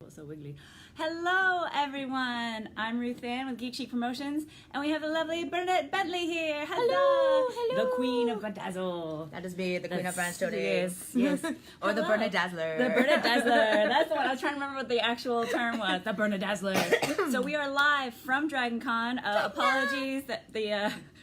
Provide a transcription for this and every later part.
So wiggly. Hello everyone, I'm RuthAnn with GeekChic Promotions, and we have the lovely Bernadette Bentley here. Hello. The Queen of Bedazzle. That is me, the Queen of Brand Yes, yes. Or the Bernadette Dazzler. The Bernadette Dazzler. That's the one. I was trying to remember what the actual term was. The Bernadette Dazzler. So we are live from DragonCon. Apologies that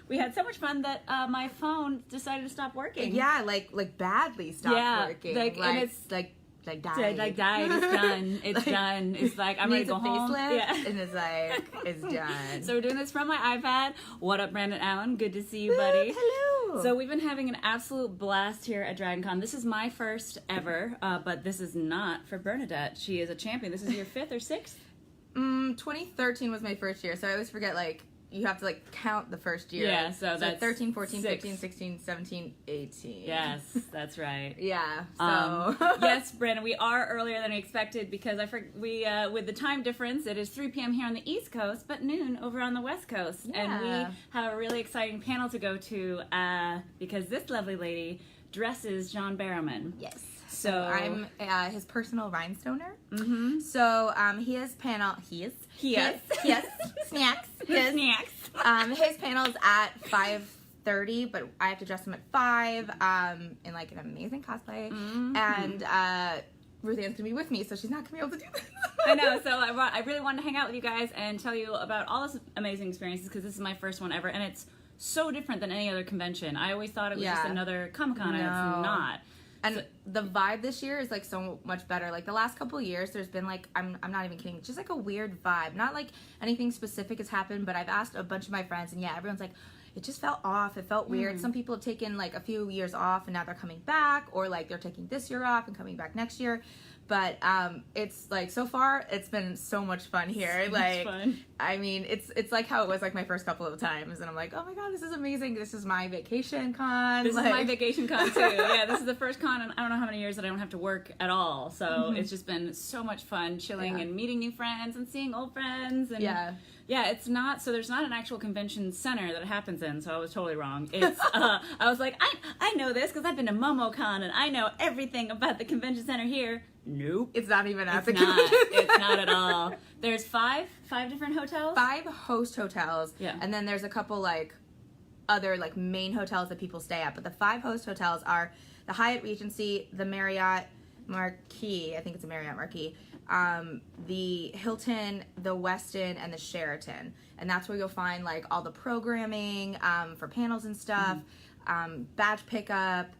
we had so much fun that my phone decided to stop working. Yeah, like badly stopped working. And it's died. It's done. It's done. It's like I'm ready to go home. Yeah. And it's done. So we're doing this from my iPad. What up, Brandon Allen? Good to see you, buddy. Hello. So we've been having an absolute blast here at DragonCon. This is my first ever, but this is not for Bernadette. She is a champion. This is your 5th or 6th? 2013 was my first year, so I always forget, you have to count the first year. Yeah, so that's 13, 14, 6. 15, 16, 17, 18. Yes, that's right. Yeah. So yes, Brandon, we are earlier than we expected because we with the time difference, it is 3 p.m. here on the East Coast, but noon over on the West Coast. Yeah. And we have a really exciting panel to go to because this lovely lady dresses John Barrowman. Yes. So I'm his personal rhinestoner. Mm-hmm. So he has snacks. His panel's at 5:30, but I have to dress him at 5 in an amazing cosplay. Mm-hmm. And RuthAnn's gonna be with me, so she's not gonna be able to do this. I know. So I really wanted to hang out with you guys and tell you about all this amazing experiences because this is my first one ever, and it's so different than any other convention. I always thought it was just another Comic-Con, and it's not. And the vibe this year is so much better. The last couple of years, there's been I'm not even kidding, just a weird vibe. Not anything specific has happened, but I've asked a bunch of my friends, and everyone's it just felt off. It felt weird. Some people have taken a few years off, and now they're coming back, or they're taking this year off and coming back next year. But it's so far it's been so much fun here. So much fun. I mean, it's how it was my first couple of times, and I'm oh my god, this is amazing. This is my vacation con. This is my vacation con too. Yeah, this is the first con in I don't know how many years that I don't have to work at all. So it's just been so much fun chilling and meeting new friends and seeing old friends. And yeah, it's not, so there's not an actual convention center that it happens in, so I was totally wrong. It's, I was I know this because I've been to MomoCon and I know everything about the convention center here. Nope. It's not even at the convention center. It's not at all. There's five different hotels? 5 host hotels. Yeah. And then there's a couple, other, main hotels that people stay at. But the 5 host hotels are the Hyatt Regency, the Marriott Marquis, I think it's a Marriott Marquis, the Hilton, the Westin, and the Sheraton. And that's where you'll find all the programming for panels and stuff, badge pickup.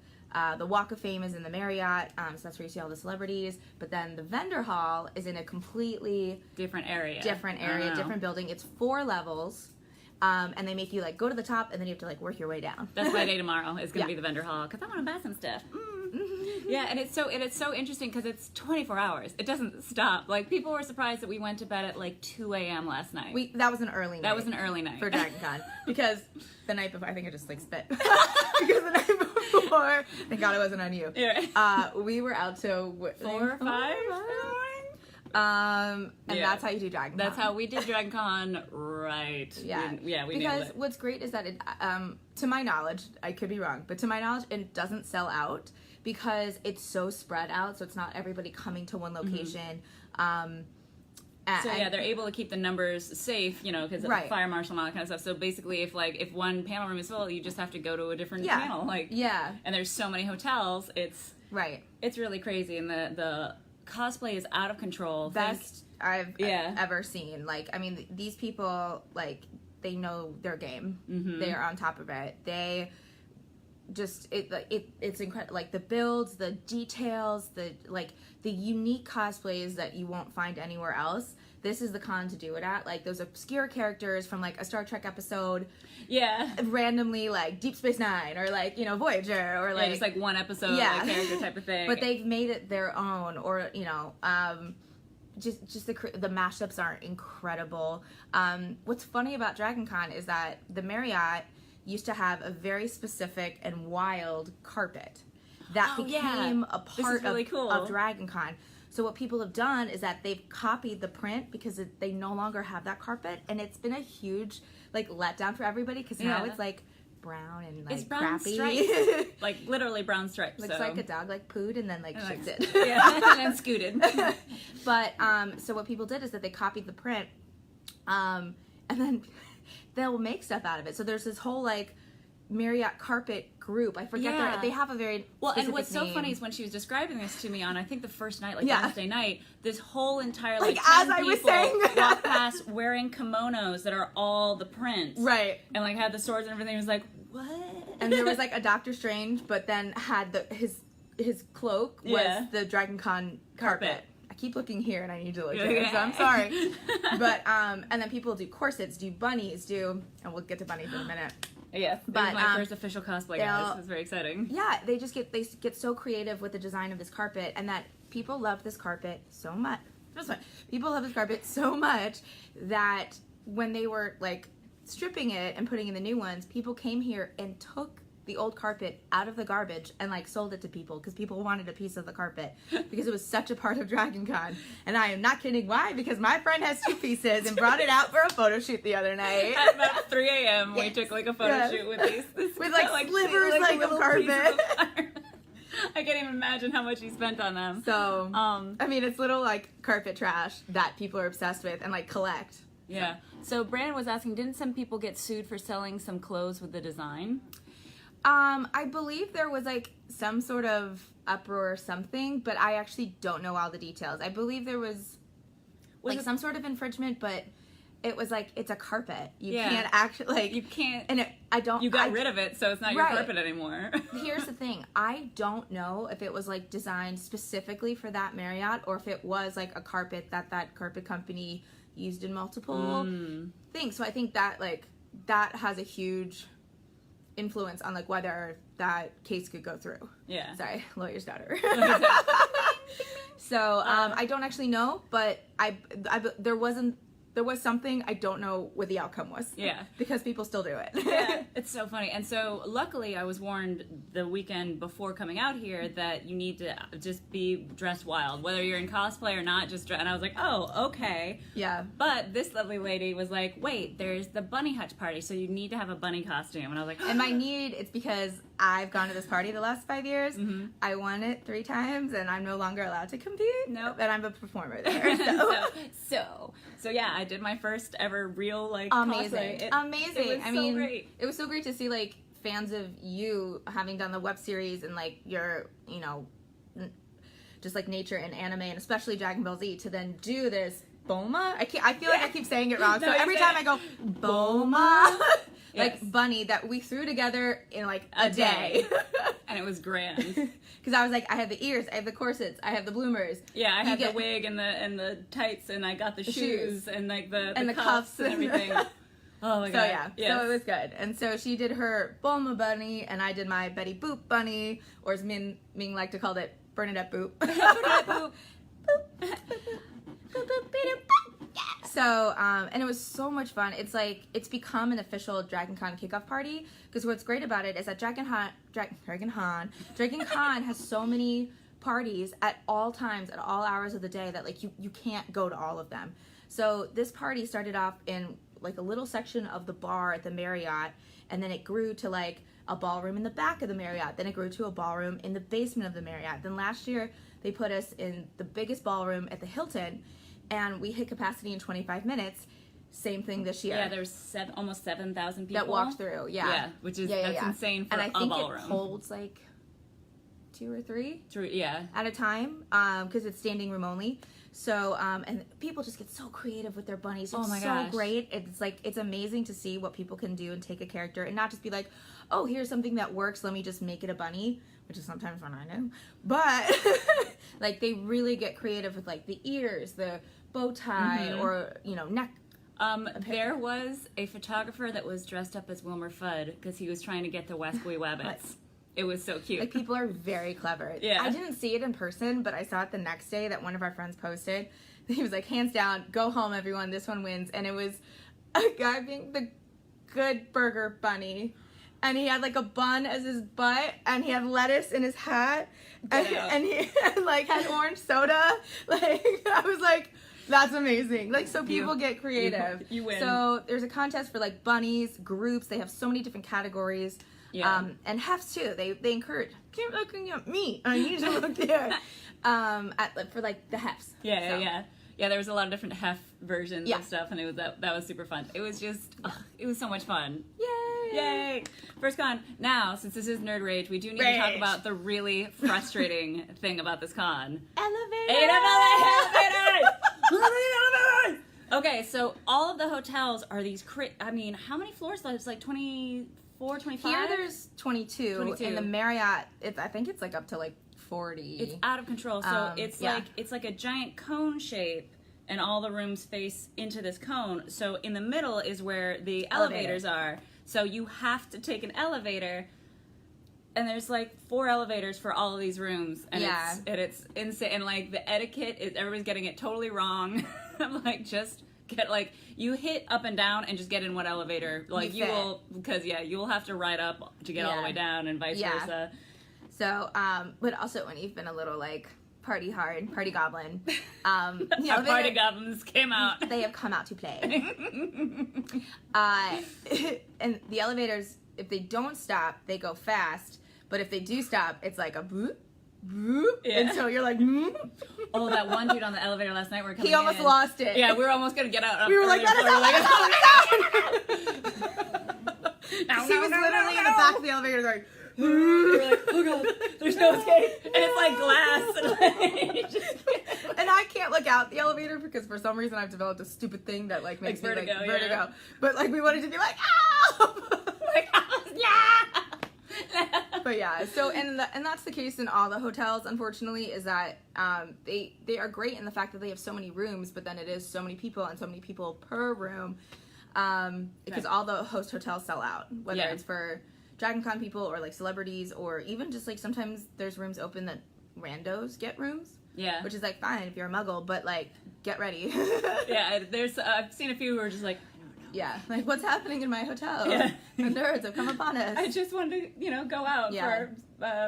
The Walk of Fame is in the Marriott, so that's where you see all the celebrities. But then the vendor hall is in a completely different area, different building. It's 4 levels. And they make you go to the top, and then you have to work your way down. That's my day tomorrow. Is going to be the vendor hall because I want to buy some stuff. Yeah, and it's so interesting because it's 24 hours. It doesn't stop. People were surprised that we went to bed at 2 a.m. last night. That was an early night. That was an early night for DragonCon because the night before, I think I just spit because the night before, thank God it wasn't on you. Yeah. We were out till 4 or 5. And that's how you do DragonCon. That's how we did DragonCon, right? Yeah, we because nailed it. What's great is that it, to my knowledge, I could be wrong, but to my knowledge, it doesn't sell out because it's so spread out. So it's not everybody coming to one location. They're able to keep the numbers safe, because of the fire marshal and all that kind of stuff. So basically, if one panel room is full, you just have to go to a different panel. And there's so many hotels, it's really crazy, and the cosplay is out of control. Best I've ever seen. These people, they know their game. They are on top of it. They just it's incredible. The builds, the details, the unique cosplays that you won't find anywhere else. This is the con to do it at. Those obscure characters from a Star Trek episode. Yeah. Randomly Deep Space Nine or Voyager or just one episode character type of thing. But they've made it their own, or just the mashups are incredible. What's funny about DragonCon is that the Marriott used to have a very specific and wild carpet that became a part really cool. of DragonCon. So what people have done is that they've copied the print because they no longer have that carpet, and it's been a huge letdown for everybody because now it's brown and like it's brown crappy. stripes. Like literally brown stripes. Looks like a dog like pooed and then like shifted. Yeah, and then scooted. But so what people did is that they copied the print, and then they'll make stuff out of it. So there's this whole like Marriott carpet group. I forget they have a very and what's name. so funny is when she was describing this to me on I think the first night, like Wednesday night, this whole entire like 10 as I people was saying walked past wearing kimonos that are all the prints, right? And like had the swords and everything. It was like what? And there was like a Doctor Strange, but then had his cloak was the Dragon Con carpet. I keep looking here and I need to look here, so I'm sorry. But and then people do corsets, do bunnies, and we'll get to bunnies in a minute. Yes, but my first official cosplay, guys. It's very exciting. Yeah, they get so creative with the design of this carpet, and that people love this carpet so much. People love this carpet so much that when they were like stripping it and putting in the new ones, people came here and took the old carpet out of the garbage and like sold it to people because people wanted a piece of the carpet because it was such a part of Dragon Con. And I am not kidding. Why? Because my friend has 2 pieces and brought it out for a photo shoot the other night. At about 3 a.m. we took like a photo shoot with these with like slivers like of carpet. I can't even imagine how much he spent on them. So I mean, it's little like carpet trash that people are obsessed with and like collect. Yeah. So Brandon was asking, didn't some people get sued for selling some clothes with the design? I believe there was like some sort of uproar or something, but I actually don't know all the details. I believe there was like some sort of infringement, but it was like, it's a carpet. You can't actually like you can't. And you got rid of it, so it's not your carpet anymore. Here's the thing: I don't know if it was like designed specifically for that Marriott, or if it was like a carpet that carpet company used in multiple things. So I think that like that has a huge influence on like whether that case could go through. Yeah. Sorry, lawyer's daughter. So I don't actually know, but there was something. I don't know what the outcome was. Yeah. Because people still do it. Yeah, it's so funny. And so luckily I was warned the weekend before coming out here that you need to just be dressed wild, whether you're in cosplay or not, and I was like, oh, okay. Yeah. But this lovely lady was like, wait, there's the bunny hutch party, so you need to have a bunny costume. And I was like, and it's because I've gone to this party the last 5 years. Mm-hmm. I won it 3 times and I'm no longer allowed to compete. Nope. And I'm a performer there. So yeah, I did my first ever real like amazing. Cosplay. Amazing. It was great. It was so great to see like fans of you having done the web series and like your, just like nature and anime and especially Dragon Ball Z to then do this Boma. I feel like I keep saying it wrong. So every time I go Boma, like bunny that we threw together in like a day. And it was grand. Because I was like, I have the ears, I have the corsets, I have the bloomers. Yeah, I had the wig and the tights, and I got the shoes and like the cuffs and everything. Oh my god! So yeah, so it was good. And so she did her Bulma bunny, and I did my Betty Boop bunny, or as Ming like to call it, Bernadette Boop. Bernadette Boop. So, and it was so much fun. It's like, it's become an official Dragon Con kickoff party, because what's great about it is that Dragon Con has so many parties at all times, at all hours of the day, that like you can't go to all of them. So this party started off in like a little section of the bar at the Marriott, and then it grew to like a ballroom in the back of the Marriott, then it grew to a ballroom in the basement of the Marriott. Then last year they put us in the biggest ballroom at the Hilton, and we hit capacity in 25 minutes. Same thing this year. Yeah, there's almost 7,000 people that walked through. Yeah, which is that's insane for a ballroom. And I think it holds like 2 or 3 at a time, because it's standing room only. So and people just get so creative with their bunnies. It's so great. It's like, it's amazing to see what people can do and take a character and not just be like, oh, here's something that works, let me just make it a bunny, which is sometimes when I know. But like, they really get creative with like the ears, the bow tie, or neck. There was a photographer that was dressed up as Wilmer Fudd because he was trying to get the Wesquy Wabbits. It was so cute. Like, people are very clever. Yeah. I didn't see it in person, but I saw it the next day that one of our friends posted. He was like, hands down, go home everyone, this one wins. And it was a guy being the Good Burger Bunny. And he had like a bun as his butt, and he had lettuce in his hat, and he like had orange soda. Like, I was like, That's amazing. Like, so people get creative. You win. So there's a contest for like bunnies, groups. They have so many different categories. Yeah. And hefts too. They encourage. Keep looking at me. I need to look there. For like the hefts. Yeah. There was a lot of different hef versions of stuff, and it was that was super fun. It was just, it was so much fun. Yay! First con. Now, since this is Nerd Rage, we do need to talk about the really frustrating thing about this con. Elevators! Okay, so all of the hotels are these, I mean, how many floors? It's like 24, 25? Here there's 22. In the Marriott, I think it's like up to like 40. It's out of control. So it's like a giant cone shape, and all the rooms face into this cone. So in the middle is where the elevators are. So you have to take an elevator, and there's like 4 elevators for all of these rooms, and it's insane. And like the etiquette is everybody's getting it totally wrong. I'm like, just get like, you hit up and down and just get in what elevator like you will, because you will have to ride up to get all the way down, and vice versa. So, but also when you've been a little like party goblin, our party goblins came out. They have come out to play. And the elevators, if they don't stop, they go fast. But if they do stop, it's like a boop, boop. Yeah. And so you're like, Oh, that one dude on the elevator last night, he almost lost it. Yeah, we were almost going to get out. We were like, that is out. He was literally in the back of the elevator going, you're like, oh god, there's no escape, and it's like glass, and I can't look out the elevator because for some reason I've developed a stupid thing that like makes me vertigo, like vertigo. But like we wanted to be like, ow! But yeah, so and that's the case in all the hotels. Unfortunately, is that they are great in the fact that they have so many rooms, but then it is so many people and so many people per room, because all the host hotels sell out, whether it's for DragonCon people or like celebrities, or even just like sometimes there's rooms open that randos get rooms. Yeah. Which is like fine if you're a muggle, but like get ready. There's I've seen a few who are just like, I don't know. Yeah, like what's happening in my hotel? Yeah. The nerds have come upon us. I just wanted to, go out for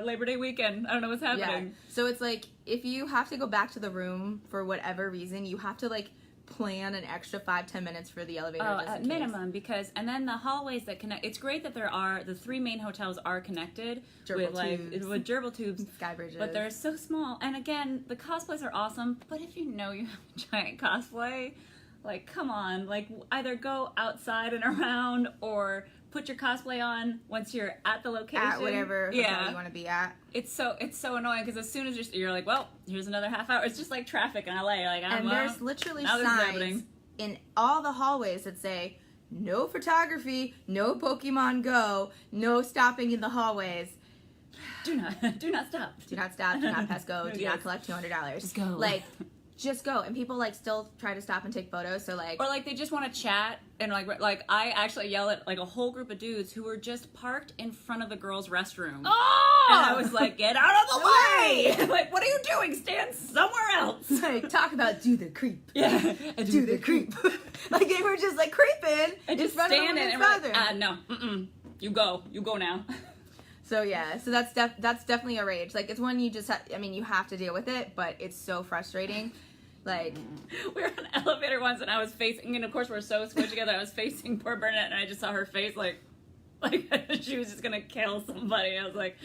Labor Day weekend. I don't know what's happening. Yeah. So it's like if you have to go back to the room for whatever reason, you have to like plan an extra 5-10 minutes for the elevator. At minimum, because and then the hallways that connect. It's great that the 3 main hotels are connected with gerbil tubes, sky bridges, but they're so small. And again, the cosplays are awesome, but if you know you have a giant cosplay, like come on, like either go outside and around or put your cosplay on once you're at the location. At whatever hotel you want to be at. It's so annoying because as soon as you're like, well, here's another half hour. It's just like traffic in LA. Like, there's literally signs in all the hallways that say, no photography, no Pokemon Go, no stopping in the hallways. Do not stop. Do not stop. Do not pass go. Do not collect $200. Just go. Like, just go. And people like still try to stop and take photos. So like, or like they just want to chat and like I actually yell at like a whole group of dudes who were just parked in front of the girls' restroom. Oh! And I was like, get out of the way! Like, what are you doing? Stand somewhere else. Like, talk about do the creep. Yeah, do the creep. Like they were just like creeping and just standing and like, no, you go now. So yeah, so that's definitely a rage. Like it's one you just you have to deal with it, but it's so frustrating. Like we were on an elevator once, and I was facing, and of course we're so squished together. I was facing poor Bernadette, and I just saw her face like she was just gonna kill somebody. I was like,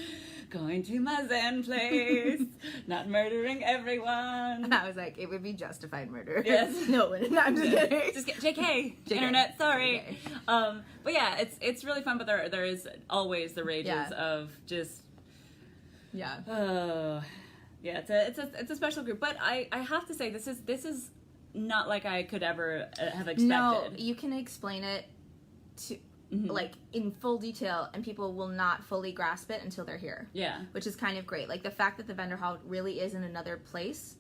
going to my Zen place, not murdering everyone. And I was like, it would be justified murder. Yes. No, I'm just kidding. Just get JK. Internet. Sorry. Okay. But yeah, it's really fun. But there is always the rages of just. Yeah. Yeah, it's a special group, but I have to say this is not like I could ever have expected. No, you can explain it to like in full detail, and people will not fully grasp it until they're here. Yeah, which is kind of great. Like the fact that the vendor hall really is in another place,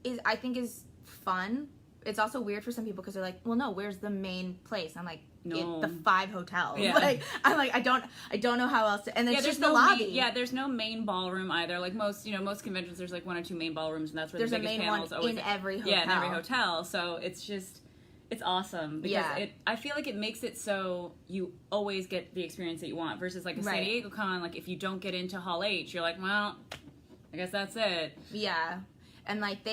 is fun. It's also weird for some people because they're like, well, no, where's the main place? I'm like, no. The 5 hotels. Yeah. I don't know how else to, and it's just the lobby. There's no main ballroom either. Like most conventions, there's like 1 or 2 main ballrooms, and that's where there's the biggest panels one always in every hotel. Yeah, in every hotel. So it's awesome because I feel like it makes it so you always get the experience that you want versus like a San Diego con. Like if you don't get into Hall H, you're like, well, I guess that's it. Yeah, and like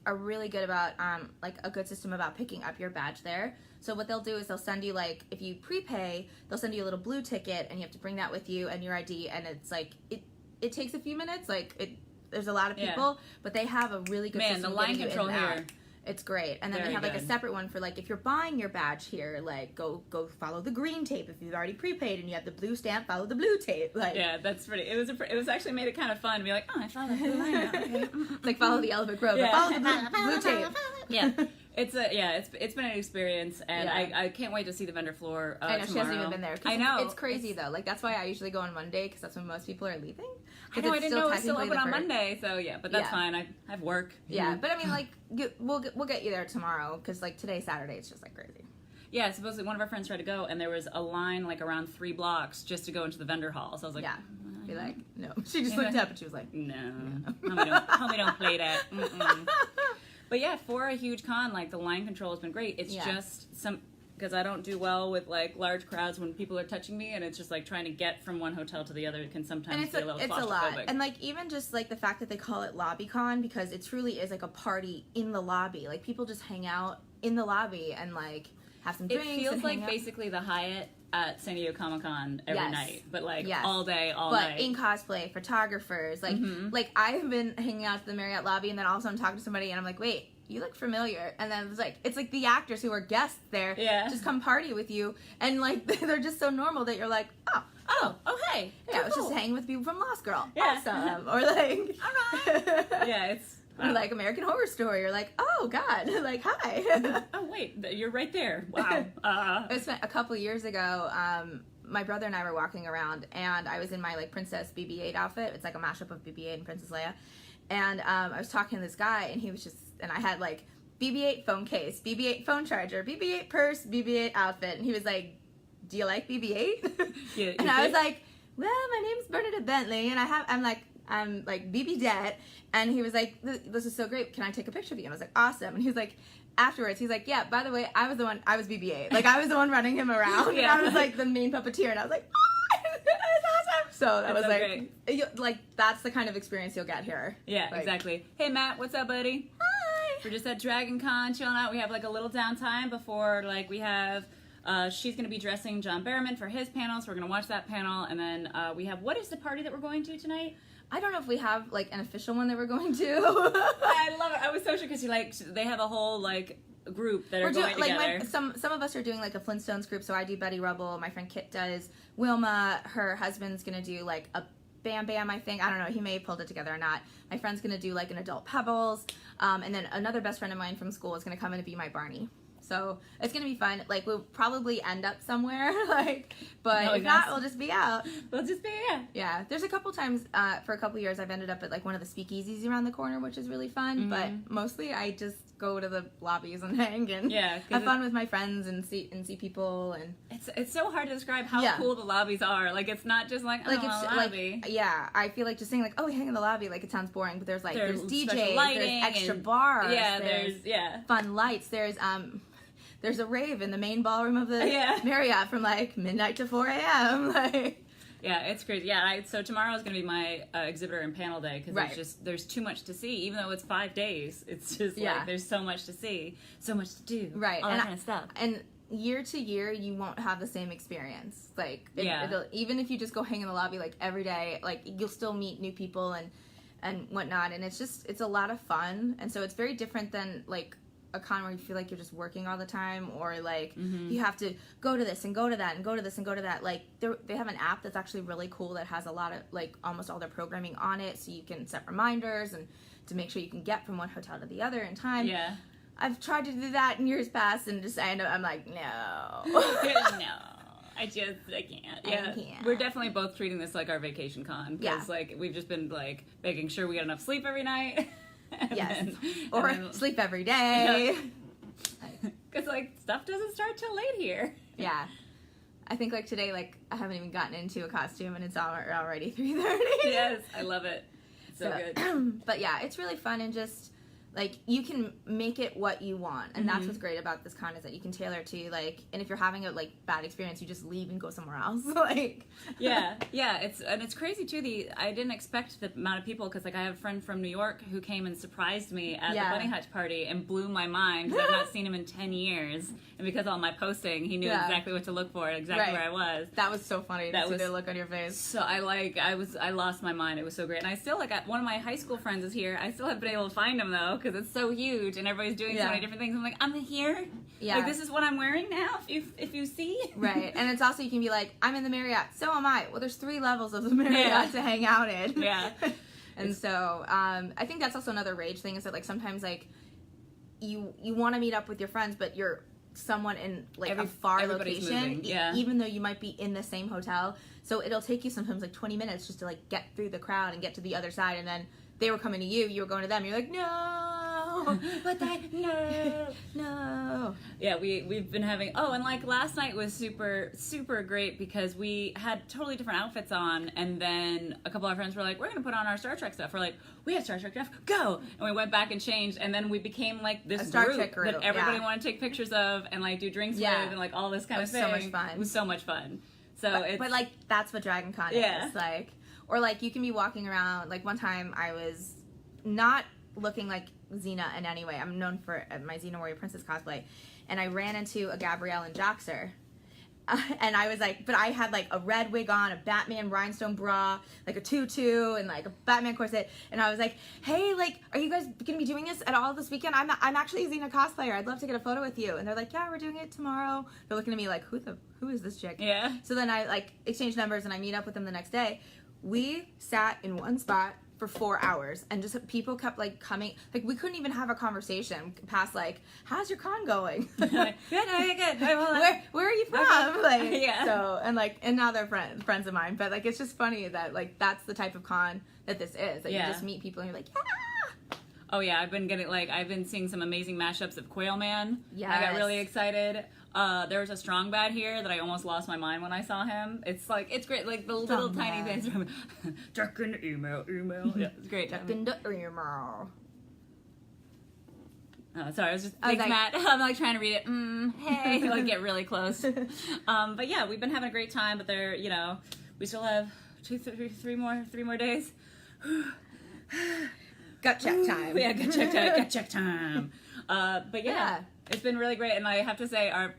are really good about like a good system about picking up your badge there. So what they'll do is they'll send you, like, if you prepay, they'll send you a little blue ticket, and you have to bring that with you and your ID, and it's like it takes a few minutes. Like there's a lot of people, but they have a really good system. The line control here. It's great. And then Very they have like good. a separate one for like if you're buying your badge here, like go follow the green tape. If you've already prepaid and you have the blue stamp, follow the blue tape. Like, yeah, that's pretty. It was actually made it kind of fun to be like, oh, I followed the blue line now. Okay. Like follow the elephant road, but follow the blue tape. Yeah. It's been an experience, and I can't wait to see the vendor floor I know, tomorrow. she hasn't even been there. I know. It's crazy, though. Like, that's why I usually go on Monday, because that's when most people are leaving. I know, I didn't know it was still open on Monday, so yeah, but that's fine. I have work. Yeah, but I mean, like, we'll get you there tomorrow, because, like, today's Saturday, it's just, like, crazy. Yeah, supposedly one of our friends tried to go, and there was a line, like, around 3 blocks just to go into the vendor hall, so I was like... Yeah. Be like, no. She just looked up, and she was like... No. Homie don't play that. Mm-mm. But yeah, for a huge con, like, the line control has been great. It's just because I don't do well with, like, large crowds when people are touching me, and it's just, like, trying to get from one hotel to the other can sometimes be a little claustrophobic. It's a lot. And, like, even just, like, the fact that they call it Lobby Con, because it truly is, like, a party in the lobby. Like, people just hang out in the lobby and, like, have some drinks. It feels like basically the Hyatt at San Diego Comic-Con every night, but like all day, all night. But in cosplay, photographers, like like I have been hanging out at the Marriott lobby, and then all of a sudden I'm talking to somebody, and I'm like, wait, you look familiar. And then it's like the actors who are guests there just come party with you, and like they're just so normal that you're like, oh, hey, yeah, I was just hanging with people from Lost Girl, yeah. Awesome, or like, all right, yeah, it's. Or like American Horror Story, you're like, oh God, like hi. Oh wait, you're right there. Wow. I spent a couple years ago. My brother and I were walking around, and I was in my like Princess BB-8 outfit. It's like a mashup of BB-8 and Princess Leia. And I was talking to this guy, and he was just, and I had like BB-8 phone case, BB-8 phone charger, BB-8 purse, BB-8 outfit, and he was like, "Do you like BB-8?" Yeah, and I was like, "Well, my name's Bernadette Bentley, and I'm like BB-Det," and he was like, "This is so great. Can I take a picture of you?" And I was like, "Awesome." And he was like, afterwards, he's like, "Yeah, by the way, I was BB-8. Like, I was the one running him around, and I was like the main puppeteer." And I was like, "Oh, that's awesome!" So that was like, like that's the kind of experience you'll get here. Yeah, like, exactly. Hey Matt, what's up, buddy? Hi. We're just at Dragon Con chilling out. We have like a little downtime before like we have. She's going to be dressing John Barrowman for his panel, so we're going to watch that panel, and then we have, what is the party that we're going to tonight? I don't know if we have like an official one that we're going to. I love it. I was so sure because they have a whole like group that are going together. Like some of us are doing like a Flintstones group, so I do Betty Rubble. My friend Kit does Wilma. Her husband's gonna do like a Bam Bam. I think, I don't know. He may have pulled it together or not. My friend's gonna do like an Adult Pebbles, and then another best friend of mine from school is gonna come in and be my Barney. So it's gonna be fun. Like we'll probably end up somewhere, like, but if not, we'll just be out. We'll just be Yeah. There's a couple times for a couple years I've ended up at like one of the speakeasies around the corner, which is really fun. But mostly I just go to the lobbies and hang and have fun with my friends and see people. And it's so hard to describe how cool the lobbies are. Like it's not just like it's lobby. Like I feel like just saying like, oh, we hang in the lobby, like it sounds boring, but there's DJs, there's extra bars, there's fun lights, there's a rave in the main ballroom of the Marriott from like midnight to 4 a.m. Like, yeah, it's crazy. Yeah, so tomorrow is going to be my exhibitor and panel day because there's too much to see. Even though it's 5 days, it's just like there's so much to see, so much to do, all that kind of stuff. And year to year, you won't have the same experience. Like, it'll, even if you just go hang in the lobby like every day, like you'll still meet new people and whatnot. And it's a lot of fun. And so it's very different than like a con where you feel like you're just working all the time, or like you have to go to this and go to that and go to this and go to that. Like they have an app that's actually really cool that has a lot of like almost all their programming on it, so you can set reminders and to make sure you can get from one hotel to the other in time. Yeah, I've tried to do that in years past, and just I'm like, no. No, I can't. Yeah, I can't. We're definitely both treating this like our vacation con because like we've just been like making sure we get enough sleep every night. Or sleep every day. Because like stuff doesn't start till late here. Yeah, I think like today, like I haven't even gotten into a costume and it's already 3:30. Yes, I love it. So good. But yeah, it's really fun, and just like, you can make it what you want, and that's what's great about this con, is that you can tailor it to, like, and if you're having a, like, bad experience, you just leave and go somewhere else. Like, yeah, it's crazy too. I didn't expect the amount of people, because, like, I have a friend from New York who came and surprised me at the Bunny Hutch party and blew my mind, because I've not seen him in 10 years, and because of all my posting, he knew exactly what to look for, exactly where I was. That was so funny to see the look on your face. So I lost my mind. It was so great, and I still, like, one of my high school friends is here. I still haven't been able to find him though, because it's so huge and everybody's doing so many different things. I'm like, I'm here. Yeah. Like, this is what I'm wearing now, if you see. Right. And it's also, you can be like, I'm in the Marriott. So am I. Well, there's 3 levels of the Marriott to hang out in. Yeah. And so, I think that's also another rage thing, is that, like, sometimes, like, you want to meet up with your friends, but you're someone in, like, a far location, even though you might be in the same hotel. So it'll take you sometimes, like, 20 minutes just to, like, get through the crowd and get to the other side, and then they were coming to you, you were going to them, you're like, no, but no. Yeah, we've been having, and, like, last night was super, super great, because we had totally different outfits on, and then a couple of our friends were like, we're going to put on our Star Trek stuff. We're like, we have Star Trek stuff, go! And we went back and changed, and then we became, like, this group that everybody wanted to take pictures of and, like, do drinks with, and, like, all this kind of thing. So much fun. It was so much fun. So but like, that's what Dragon Con is. Like, or, like, you can be walking around, like, one time I was not looking like Xena in any way. I'm known for my Xena Warrior Princess cosplay, and I ran into a Gabrielle and Joxer. And I was like, but I had, like, a red wig on, a Batman rhinestone bra, like a tutu, and, like, a Batman corset. And I was like, hey, like, are you guys gonna be doing this at all this weekend? I'm actually a Xena cosplayer. I'd love to get a photo with you. And they're like, yeah, we're doing it tomorrow. They're looking at me like, who is this chick? Yeah. So then I, like, exchange numbers, and I meet up with them the next day. We sat in one spot for 4 hours, and just people kept, like, coming. Like, we couldn't even have a conversation past, like, how's your con going? Like, good. Where are you from? Like, yeah. So, and now they're friends of mine. But, like, it's just funny that, like, that's the type of con that this is. That you just meet people and you're like, yeah. Oh yeah, I've been seeing some amazing mashups of Quail Man. Yes. I got really excited. There was a Strong Bad here that I almost lost my mind when I saw him. It's like, it's great, like the little tiny things from Duck in the email. Yeah, it's great. Duck in the email. Oh, sorry, I was just thanks, Matt. I'm like trying to read it. Hey, like get really close. But yeah, we've been having a great time. But we still have 3 more days. Gut check time. Yeah, gut check time. But yeah, it's been really great, and I have to say, our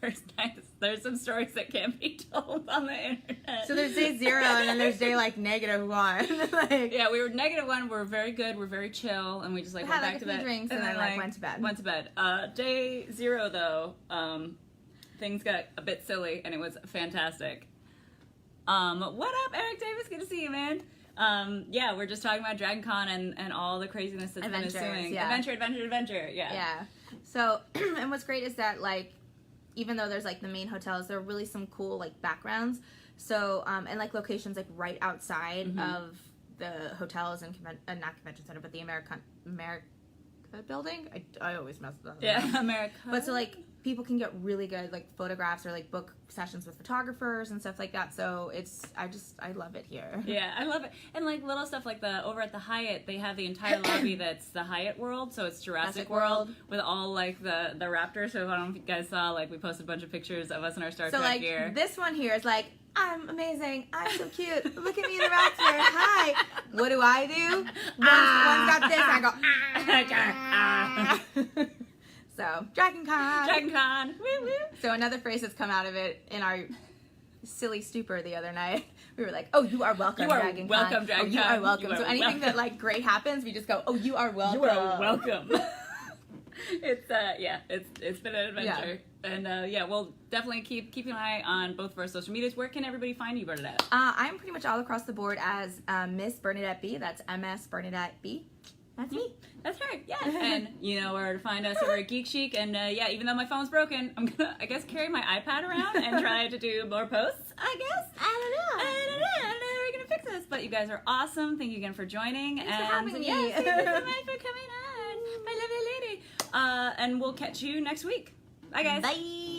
first night, there's some stories that can't be told on the internet. So there's day 0, and then there's day, like, -1. Like, yeah, we were -1. We're very good. We're very chill, and we just, like, went back to bed. Drinks and then, like, went to bed. Went to bed. Day 0, though, things got a bit silly, and it was fantastic. What up, Eric Davis? Good to see you, man. Yeah, we're just talking about Dragon Con and all the craziness that's been ensuing. Yeah. Adventure, yeah. Yeah. So, and what's great is that, like, even though there's, like, the main hotels, there are really some cool, like, backgrounds. So, and, like, locations, like, right outside of the hotels and, not convention center, but the America building? I always mess with that. Yeah, America. But so, like, people can get really good, like, photographs or, like, book sessions with photographers and stuff like that. So I love it here. Yeah, I love it. And, like, little stuff like over at the Hyatt, they have the entire lobby that's the Hyatt World. So it's Jurassic World with all, like, the raptors. So I don't know if you guys saw, like, we posted a bunch of pictures of us in our Star Trek gear. So, like, this one here is like, I'm amazing. I'm so cute. Look at me in the raptor. Hi. What do? One's got this, and I go, So, Dragon Con. Woo woo. So another phrase that's come out of it in our silly stupor the other night, we were like, oh, you are welcome, Dragon Con. Welcome, Dragon Con. You are welcome. So anything that, like, great happens, we just go, oh, you are welcome. You are welcome. It's been an adventure. Yeah. And we'll definitely keep an eye on both of our social medias. Where can everybody find you, Bernadette? I'm pretty much all across the board as Miss Bernadette B. That's MS Bernadette B. That's me. That's her, yes. And you know where to find us over at GeekChic. And even though my phone's broken, I'm gonna, I guess, carry my iPad around and try to do more posts, I guess. I don't know how we're gonna fix this. But you guys are awesome. Thank you again for joining. Thanks for having me. Yes, thank you so much for coming on, my lovely lady. And we'll catch you next week. Bye, guys. Bye.